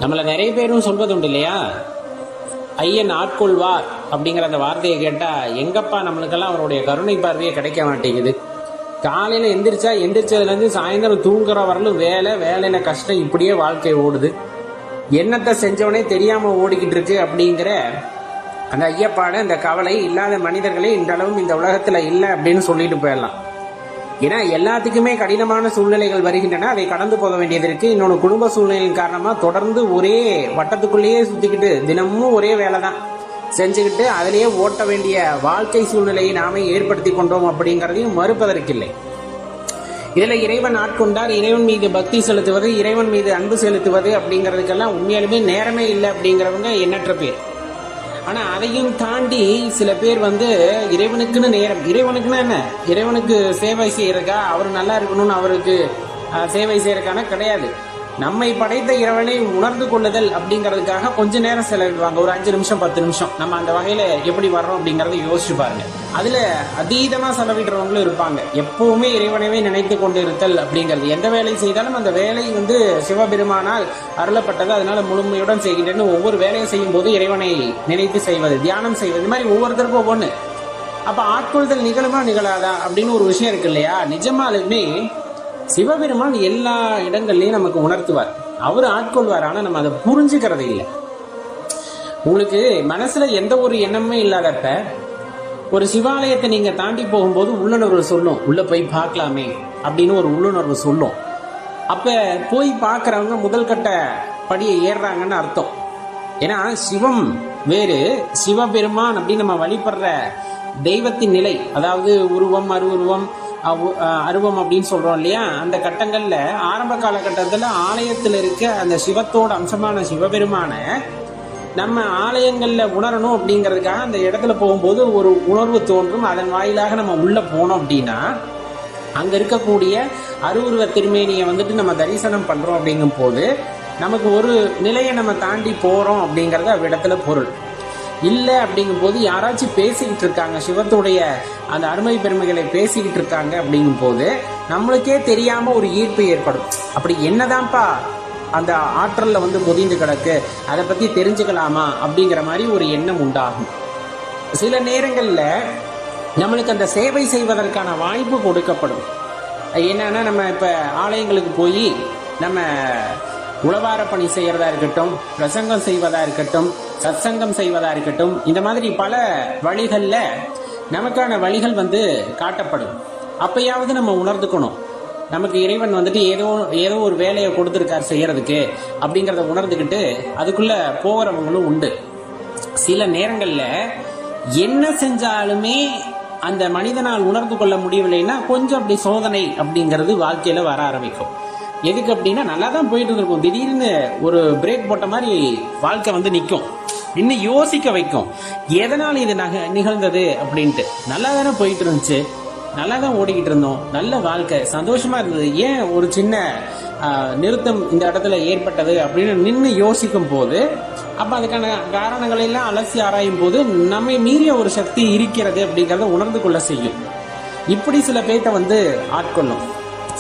நம்மள நிறைய பேரும் சொல்வது உண்டு இல்லையா, ஐயன் ஆட்கொள்வார் அப்படிங்கிற அந்த வார்த்தையை கேட்டா எங்கப்பா நம்மளுக்கெல்லாம் அவருடைய கருணை பார்வையே கிடைக்க மாட்டேங்குது. காலையில எந்திரிச்சதுல இருந்து சாயந்தரம் தூங்குற வரலும் வேலையில கஷ்டம், இப்படியே வாழ்க்கை ஓடுது. என்னத்தை செஞ்சவனே தெரியாம ஓடிக்கிட்டு இருக்கு அப்படிங்கிற அந்த ஐயப்பாடு, அந்த கவலை இல்லாத மனிதர்களே இன்றளவும் இந்த உலகத்துல இல்லை அப்படின்னு சொல்லிட்டு போயிடலாம். ஏன்னா எல்லாத்துக்குமே கடினமான சூழ்நிலைகள் வருகின்றன, அதை கடந்து போக வேண்டியது இருக்கு. இன்னொன்று, குடும்ப சூழ்நிலையின் காரணமா தொடர்ந்து ஒரே வட்டத்துக்குள்ளேயே சுத்திக்கிட்டு தினமும் ஒரே வேலை தான் செஞ்சுக்கிட்டு அதிலேயே ஓட்ட வேண்டிய வாழ்க்கை சூழ்நிலையை நாமே ஏற்படுத்தி கொண்டோம் அப்படிங்கிறதையும் மறுப்பதற்கில்லை. இதுல இறைவன் ஆட்கொண்டார், இறைவன் மீது பக்தி செலுத்துவது, இறைவன் மீது அன்பு செலுத்துவது அப்படிங்கிறதுக்கெல்லாம் உண்மையாலுமே நேரமே இல்லை அப்படிங்கிறவங்க எண்ணற்ற பேர். ஆனா அதையும் தாண்டி சில பேர் இறைவனுக்குன்னு நேரம், இறைவனுக்குன்னா என்ன, இறைவனுக்கு சேவை செய்யறதுக்கா, அவர் நல்லா இருக்கணும்னு அவருக்கு சேவை செய்யறதுக்கான கிடையாது. நம்மை படைத்த இறைவனை உணர்ந்து கொள்ளுதல் அப்படிங்கிறதுக்காக கொஞ்ச நேரம் செலவிடுவாங்க, ஒரு 5 நிமிஷம் 10 நிமிஷம். நம்ம அந்த வகையில எப்படி வர்றோம் அப்படிங்கறத யோசிச்சு பாருங்க. அதுல அதீதமா செலவிடுறவங்களும் இருப்பாங்க. எப்பவுமே இறைவனவே நினைத்து கொண்டு இருத்தல் அப்படிங்கிறது, எந்த வேலை செய்தாலும் அந்த வேலை சிவபெருமானால் அருளப்பட்டது, அதனால முழுமையுடன் செய்கின்றேன்னு ஒவ்வொரு வேலையை செய்யும் போது இறைவனை நினைத்து செய்வது, தியானம் செய்வது, இது மாதிரி ஒவ்வொருத்தருக்கும் ஒவ்வொன்று. அப்ப ஆட்கொள்தல் நிகழுமா நிகழாதா அப்படின்னு ஒரு விஷயம் இருக்கு இல்லையா. நிஜமாலுமே சிவபெருமான் எல்லா இடங்கள்லயும் நமக்கு உணர்த்துவார், அவர் ஆட்கொள்வார். ஆனா நம்ம அதை புரிஞ்சுக்கிறது இல்லை. உங்களுக்கு மனசுல எந்த ஒரு எண்ணமே இல்லாதப்ப ஒரு சிவாலயத்தை நீங்க தாண்டி போகும்போது உள்ளுணர்வு சொல்லும், உள்ள போய் பார்க்கலாமே அப்படின்னு ஒரு உள்ளுணர்வு சொல்லும். அப்ப போய் பார்க்கறவங்க முதல் கட்ட படியை ஏறுறாங்கன்னு அர்த்தம். ஏன்னா சிவம் வேறு, சிவபெருமான் அப்படின்னு நம்ம வழிபடுற தெய்வத்தின் நிலை, அதாவது உருவம், அருவம் அப்படின்னு சொல்றோம் இல்லையா. அந்த கட்டங்கள்ல ஆரம்ப காலகட்டத்துல ஆலயத்தில் இருக்க அந்த சிவத்தோட அம்சமான சிவபெருமான நம்ம ஆலயங்கள்ல உணரணும் அப்படிங்கிறதுக்காக அந்த இடத்துல போகும்போது ஒரு உணர்வு தோன்றும். அதன் வாயிலாக நம்ம உள்ள போனோம் அப்படின்னா அங்க இருக்கக்கூடிய அருவுருவ திருமேனியை நம்ம தரிசனம் பண்றோம் அப்படிங்கும் போது நமக்கு ஒரு நிலையை நம்ம தாண்டி போறோம் அப்படிங்கறது அவ்விடத்துல பொருள். இல்லை அப்படிங்கும் போது யாராச்சும் பேசிக்கிட்டு இருக்காங்க, சிவத்துடைய அந்த அருமை பெருமைகளை பேசிக்கிட்டு இருக்காங்க அப்படிங்கும் போது நம்மளுக்கே தெரியாம ஒரு ஈர்ப்பு ஏற்படும். அப்படி என்னதான்ப்பா அந்த ஆற்றல்ல பொதிந்து கிடக்கு, அதை பத்தி தெரிஞ்சுக்கலாமா அப்படிங்கிற மாதிரி ஒரு எண்ணம் உண்டாகும். சில நேரங்கள்ல நம்மளுக்கு அந்த சேவை செய்வதற்கான வாய்ப்பு கொடுக்கப்படும். என்னன்னா, நம்ம இப்ப ஆலயங்களுக்கு போய் நம்ம உளவார பணி செய்யறதா இருக்கட்டும், பிரசங்கம் செய்வதா இருக்கட்டும், சத்சங்கம் செய்வதா இருக்கட்டும், இந்த மாதிரி பல வழிகள்ல நமக்கான வழிகள் காட்டப்படும். அப்பயாவது நம்ம உணர்ந்துக்கணும், நமக்கு இறைவன் ஏதோ ஒரு வேலையை கொடுத்திருக்கார் செய்யறதுக்கு அப்படிங்கறத உணர்ந்துக்கிட்டு அதுக்குள்ள போகிறவங்களும் உண்டு. சில நேரங்கள்ல என்ன செஞ்சாலுமே அந்த மனிதனால் உணர்ந்து கொள்ள முடியவில்லைன்னா கொஞ்சம் அப்படி சோதனை அப்படிங்கிறது வாழ்க்கையில வர ஆரம்பிக்கும். எதுக்கு அப்படின்னா, நல்லா தான் போயிட்டு இருக்கும், திடீர்னு ஒரு பிரேக் போட்ட மாதிரி வாழ்க்கை நிற்கும், இன்னும் யோசிக்க வைக்கும், எதனால இது நிகழ்ந்தது அப்படின்ட்டு. நல்லா தானே போயிட்டு இருந்துச்சு, நல்லா தான் ஓடிக்கிட்டு இருந்தோம், நல்ல வாழ்க்கை, சந்தோஷமா இருந்தது, ஏன் ஒரு சின்ன நிறுத்தம் இந்த இடத்துல ஏற்பட்டது அப்படின்னு நின்று யோசிக்கும் போது, அப்ப அதுக்கான காரணங்களை எல்லாம் அலசி ஆராயும் போது நம்மை மீறிய ஒரு சக்தி இருக்கிறது அப்படிங்கறத உணர்ந்து கொள்ள செய்யும். இப்படி சில பேர்த்த ஆட்கொள்ளும்.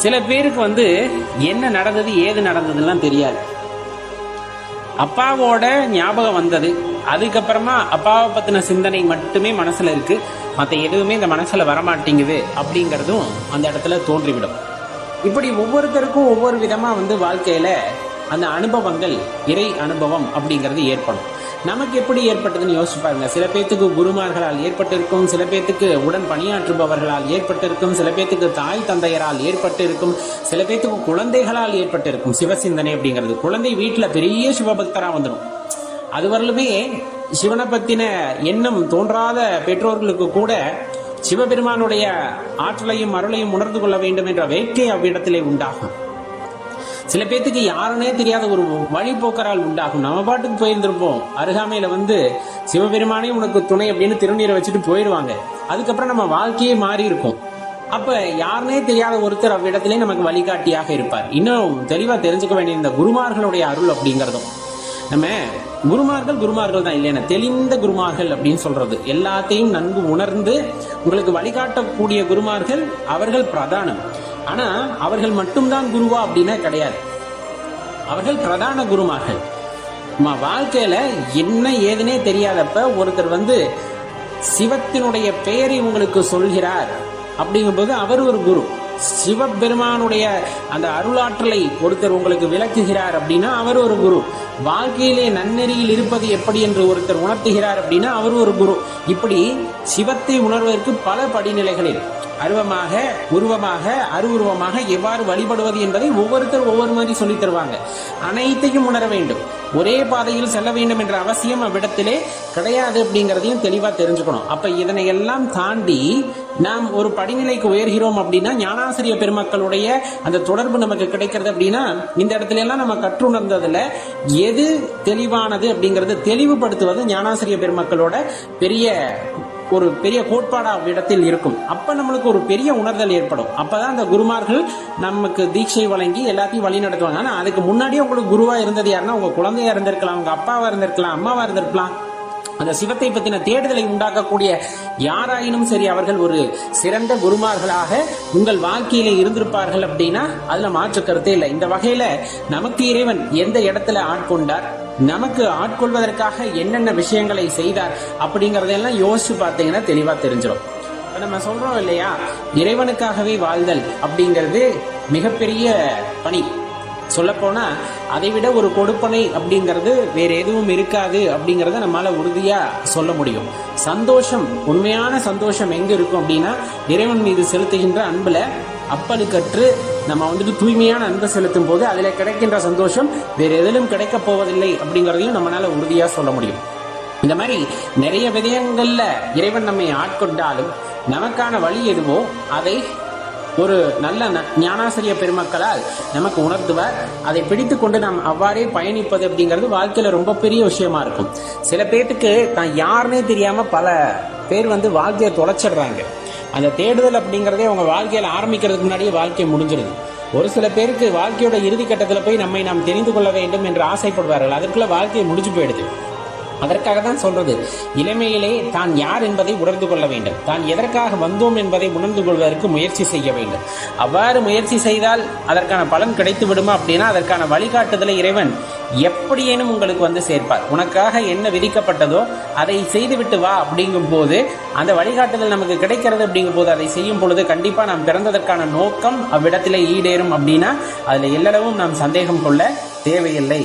சில பேருக்கு என்ன நடந்தது ஏது நடந்ததுலாம் தெரியாது. அப்பாவோட ஞாபகம் வந்தது, அதுக்கப்புறமா அப்பாவை பத்தின சிந்தனை மட்டுமே மனசுல இருக்கு, மற்ற எதுவுமே இந்த மனசுல வரமாட்டேங்குது அப்படிங்கறதும் அந்த இடத்துல தோன்றிவிடும். இப்படி ஒவ்வொருத்தருக்கும் ஒவ்வொரு விதமா வாழ்க்கையில அந்த அனுபவங்கள், இறை அனுபவம் அப்படிங்கிறது ஏற்படும். நமக்கு எப்படி ஏற்பட்டதுன்னு யோசிச்சு பாருங்க. சில பேத்துக்கு குருமார்களால் ஏற்பட்டிருக்கும், சில பேத்துக்கு உடன் பணியாற்றுபவர்களால் ஏற்பட்டிருக்கும், சில பேத்துக்கு தாய் தந்தையரால் ஏற்பட்டிருக்கும், சில பேத்துக்கு குழந்தைகளால் ஏற்பட்டிருக்கும். சிவசிந்தனை அப்படிங்கிறது, குழந்தை வீட்டுல பெரிய சிவபக்தரா வந்துடும். அது வரலுமே சிவனை பத்தின எண்ணம் தோன்றாத பெற்றோர்களுக்கு கூட சிவபெருமானுடைய ஆற்றலையும் அருளையும் உணர்ந்து கொள்ள வேண்டும் என்ற வேட்கை அவ்விடத்திலே உண்டாகும். சில பேத்துக்கு யாருன்னே தெரியாத ஒரு வழிபோக்கரால் உண்டாகும். நம்ம பாட்டுக்கு போயிருந்திருப்போம், அருகாமையில சிவபெருமானே உனக்கு துணை அப்படின்னு திருநீரை வச்சுட்டு போயிடுவாங்க. அதுக்கப்புறம் நம்ம வாழ்க்கையே மாறி இருக்கும். அப்ப யாருன்னே தெரியாத ஒருத்தர் அவ்விடத்திலே நமக்கு வழிகாட்டியாக இருப்பார். இன்னும் தெளிவா தெரிஞ்சுக்க வேண்டிய இந்த குருமார்களுடைய அருள் அப்படிங்கறதும், நம்ம குருமார்கள் தான் இல்லையா, தெளிந்த குருமார்கள் அப்படின்னு சொல்றது, எல்லாத்தையும் நன்கு உணர்ந்து உங்களுக்கு வழிகாட்டக்கூடிய குருமார்கள் அவர்கள் பிரதானம். ஆனா அவர்கள் மட்டும்தான் குருவா அப்படின்னா கிடையாது, அவர்கள் பிரதான குருமார்கள். வாழ்க்கையில என்ன ஏதுனே தெரியாதப்ப ஒருத்தர் சிவத்தினுடைய பெயரை உங்களுக்கு சொல்கிறார் அப்படிங்கும்போது அவர் ஒரு குரு. சிவபெருமானுடைய அந்த அருளாற்றலை ஒருத்தர் உங்களுக்கு விளக்குகிறார் அப்படின்னா அவர் ஒரு குரு. வாழ்க்கையிலே நன்னெறியில் இருப்பது எப்படி என்று ஒருத்தர் உணர்த்துகிறார் அப்படின்னா அவர் ஒரு குரு. இப்படி சிவத்தை உணர்வதற்கு பல படிநிலைகளில் அருவமாக, உருவமாக, அருவுருவமாக எவ்வாறு வழிபடுவது என்பதை ஒவ்வொருத்தர் ஒவ்வொரு மாதிரி சொல்லித் தருவாங்க. அனைத்தையும் உணர வேண்டும். ஒரே பாதையில் செல்ல வேண்டும் என்ற அவசியம் அவ்விடத்திலே கிடையாது அப்படிங்கிறதையும் தெளிவா தெரிஞ்சுக்கணும். அப்ப இதனை எல்லாம் தாண்டி நாம் ஒரு படிநிலைக்கு உயர்கிறோம் அப்படின்னா ஞானாசிரிய பெருமக்களுடைய அந்த தொடர்பு நமக்கு கிடைக்கிறது அப்படின்னா இந்த இடத்துல எல்லாம் நம்ம கற்றுணர்ந்ததுல எது தெளிவானது அப்படிங்கறது தெளிவுபடுத்துவது ஞானாசிரிய பெருமக்களோட ஒரு பெரிய கோட்பாடா இடத்தில் இருக்கும். அப்ப நம்மளுக்கு ஒரு பெரிய உணர்தல் ஏற்படும். அப்பதான் அந்த குருமார்கள் நமக்கு தீட்சை வழங்கி எல்லாத்தையும் வழி நடத்துவாங்க. ஆனா அதுக்கு முன்னாடியே உங்களுக்கு குருவா இருந்தது யாருன்னா உங்க குழந்தையா இருந்திருக்கலாம், உங்க அப்பாவா இருந்திருக்கலாம், அம்மாவா இருந்திருக்கலாம். அந்த சிவத்தை பத்தின தேடுதலை உண்டாக்கக்கூடிய யாராயினும் சரி அவர்கள் ஒரு சிறந்த குருமார்களாக உங்கள் வாழ்க்கையில இருந்திருப்பார்கள் அப்படின்னா அதுல மாற்று கருத்தே இல்லை. இந்த வகையில நமக்கு இறைவன் எந்த இடத்துல ஆட்கொண்டார், நமக்கு ஆட்கொள்வதற்காக என்னென்ன விஷயங்களை செய்தார் அப்படிங்கறதெல்லாம் யோசிச்சு பார்த்தீங்கன்னா தெளிவா தெரிஞ்சிடும். நம்ம சொல்றோம் இல்லையா, இறைவனுக்காகவே வாழ்தல் அப்படிங்கிறது மிகப்பெரிய பணி. சொல்ல போனா அதை விட ஒரு கொடுப்பனை அப்படிங்கிறது வேற எதுவும் இருக்காது அப்படிங்கறத நம்மளால உறுதியா சொல்ல முடியும். சந்தோஷம், உண்மையான சந்தோஷம் எங்க இருக்கும் அப்படின்னா இறைவன் மீது செலுத்துகின்ற அன்புல அப்பழுக்கற்று நம்ம தூய்மையான அன்பை செலுத்தும் போது அதுல கிடைக்கின்ற சந்தோஷம் வேற எதிலும் கிடைக்க போவதில்லை அப்படிங்கறதையும் நம்மளால உறுதியா சொல்ல முடியும். இந்த மாதிரி நிறைய விதயங்கள்ல இறைவன் நம்மை ஆட்கொண்டாலும் நமக்கான வழி எதுவோ அதை ஒரு நல்ல ஞானாசிரிய பெருமக்களால் நமக்கு உணர்த்துவார். அதை பிடித்து கொண்டு நாம் அவ்வாறே பயணிப்பது அப்படிங்கிறது வாழ்க்கையில ரொம்ப பெரிய விஷயமா இருக்கும். சில பேருக்கு தான் யாருன்னே தெரியாம பல பேர் வாழ்க்கையை தொலைச்சிடுறாங்க. அந்த தேடுதல் அப்படிங்கறதே அவங்க வாழ்க்கையில ஆரம்பிக்கிறதுக்கு முன்னாடியே வாழ்க்கை முடிஞ்சிருது. ஒரு சில பேருக்கு வாழ்க்கையோட இறுதி கட்டத்துல போய் நம்மை நாம் தெரிந்து கொள்ள வேண்டும் என்று ஆசைப்படுவார்கள். அதற்குள்ள வாழ்க்கையை முடிஞ்சு போயிடுது. அதற்காக தான் சொல்றது, இளமையிலே தான் யார் என்பதை உணர்ந்து கொள்ள வேண்டும். தான் எதற்காக வந்தோம் என்பதை உணர்ந்து கொள்வதற்கு முயற்சி செய்ய வேண்டும். அவ்வாறு முயற்சி செய்தால் அதற்கான பலன் கிடைத்து விடுமா அப்படின்னா அதற்கான வழிகாட்டுதலை இறைவன் எப்படியேனும் உங்களுக்கு சேர்ப்பார். உனக்காக என்ன விதிக்கப்பட்டதோ அதை செய்துவிட்டு வா அப்படிங்கும் போது அந்த வழிகாட்டுதல் நமக்கு கிடைக்கிறது அப்படிங்கும் போது அதை செய்யும் பொழுது கண்டிப்பா நாம் பிறந்ததற்கான நோக்கம் அவ்விடத்திலே ஈடேறும் அப்படின்னா அதுல எல்லளவும் நாம் சந்தேகம் கொள்ள தேவையில்லை.